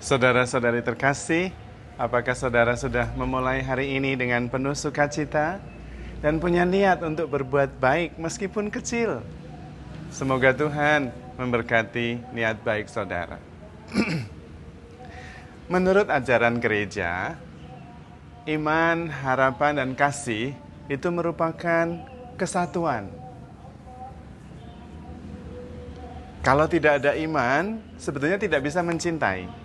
Saudara-saudari terkasih, apakah saudara sudah memulai hari ini dengan penuh sukacita dan punya niat untuk berbuat baik meskipun kecil? Semoga Tuhan memberkati niat baik saudara. Menurut ajaran gereja, iman, harapan, dan kasih itu merupakan kesatuan. Kalau tidak ada iman, sebetulnya tidak bisa mencintai.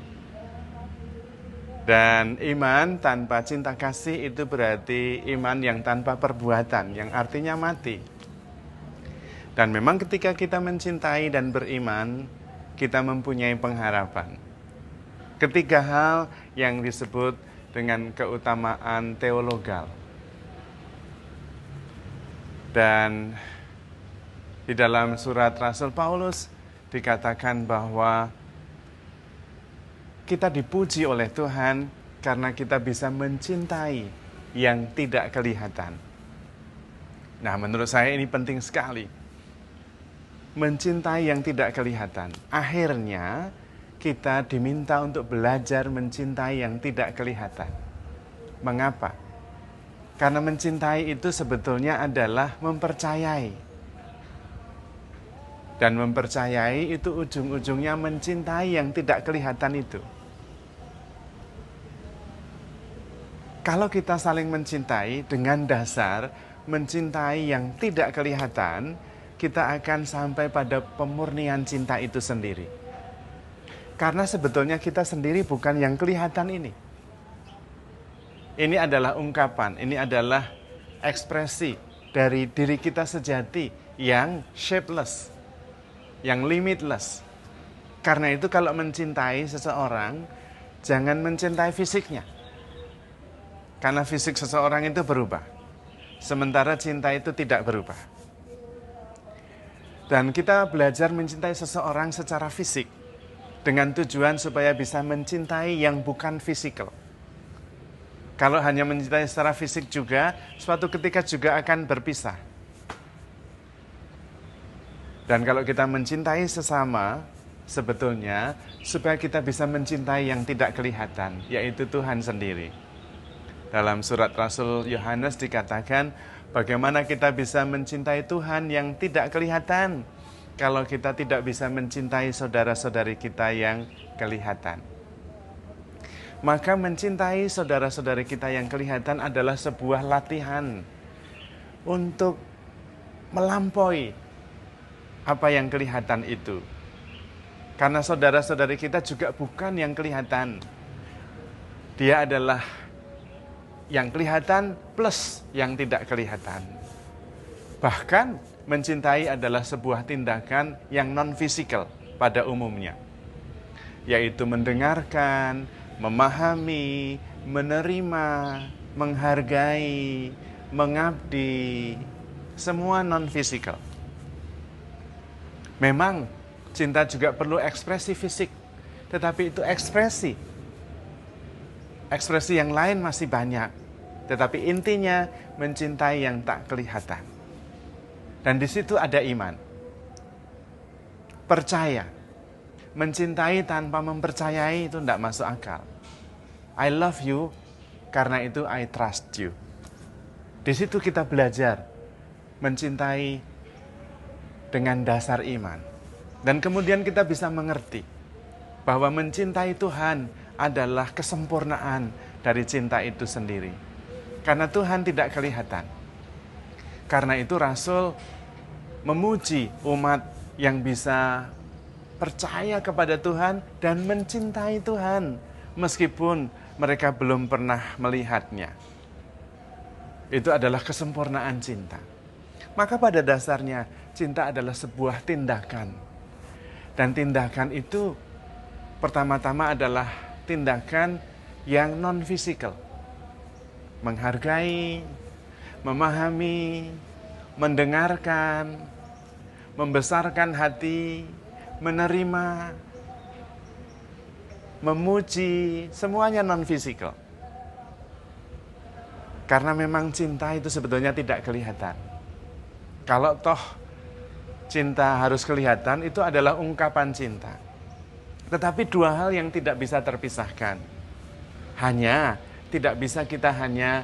Dan iman tanpa cinta kasih itu berarti iman yang tanpa perbuatan, yang artinya mati. Dan memang ketika kita mencintai dan beriman, kita mempunyai pengharapan. Ketiga hal yang disebut dengan keutamaan teologal. Dan di dalam surat Rasul Paulus dikatakan bahwa kita dipuji oleh Tuhan karena kita bisa mencintai yang tidak kelihatan. Nah, menurut saya ini penting sekali. Mencintai yang tidak kelihatan. Akhirnya, kita diminta untuk belajar mencintai yang tidak kelihatan. Mengapa? Karena mencintai itu sebetulnya adalah mempercayai. Dan mempercayai itu ujung-ujungnya mencintai yang tidak kelihatan itu. Kalau kita saling mencintai dengan dasar mencintai yang tidak kelihatan, kita akan sampai pada pemurnian cinta itu sendiri. Karena sebetulnya kita sendiri bukan yang kelihatan ini. Ini adalah ungkapan, ini adalah ekspresi dari diri kita sejati yang shapeless, yang limitless. Karena itu kalau mencintai seseorang, jangan mencintai fisiknya. Karena fisik seseorang itu berubah. Sementara cinta itu tidak berubah. Dan kita belajar mencintai seseorang secara fisik. Dengan tujuan supaya bisa mencintai yang bukan fisikal. Kalau hanya mencintai secara fisik juga, suatu ketika juga akan berpisah. Dan kalau kita mencintai sesama, sebetulnya supaya kita bisa mencintai yang tidak kelihatan, yaitu Tuhan sendiri. Dalam surat Rasul Yohanes dikatakan, bagaimana kita bisa mencintai Tuhan yang tidak kelihatan, kalau kita tidak bisa mencintai saudara-saudari kita yang kelihatan. Maka mencintai saudara-saudari kita yang kelihatan adalah sebuah latihan untuk melampaui apa yang kelihatan itu. Karena saudara-saudari kita juga bukan yang kelihatan. Dia adalah yang kelihatan plus yang tidak kelihatan. Bahkan mencintai adalah sebuah tindakan yang non-fisikal pada umumnya. Yaitu mendengarkan, memahami, menerima, menghargai, mengabdi, semua non-fisikal. Memang cinta juga perlu ekspresi fisik, tetapi itu ekspresi. Ekspresi yang lain masih banyak, tetapi intinya mencintai yang tak kelihatan. Dan di situ ada iman. Percaya. Mencintai tanpa mempercayai itu tidak masuk akal. I love you, karena itu I trust you. Di situ kita belajar mencintai dengan dasar iman. Dan kemudian kita bisa mengerti bahwa mencintai Tuhan adalah kesempurnaan dari cinta itu sendiri. Karena Tuhan tidak kelihatan. Karena itu Rasul memuji umat yang bisa percaya kepada Tuhan dan mencintai Tuhan meskipun mereka belum pernah melihatnya. Itu adalah kesempurnaan cinta. Maka pada dasarnya cinta adalah sebuah tindakan. Dan tindakan itu pertama-tama adalah tindakan yang non-fisikal. Menghargai, memahami, mendengarkan, membesarkan hati, menerima, memuji, semuanya non-fisikal. Karena memang cinta itu sebetulnya tidak kelihatan. Kalau toh cinta harus kelihatan, itu adalah ungkapan cinta. Tetapi dua hal yang tidak bisa terpisahkan. Hanya tidak bisa kita hanya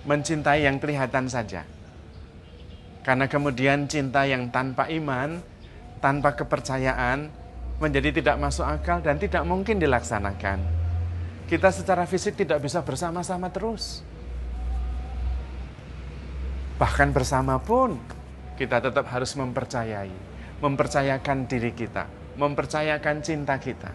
mencintai yang kelihatan saja. Karena kemudian cinta yang tanpa iman, tanpa kepercayaan, menjadi tidak masuk akal dan tidak mungkin dilaksanakan. Kita secara fisik tidak bisa bersama-sama terus. Bahkan bersama pun, kita tetap harus mempercayakan diri kita, mempercayakan cinta kita.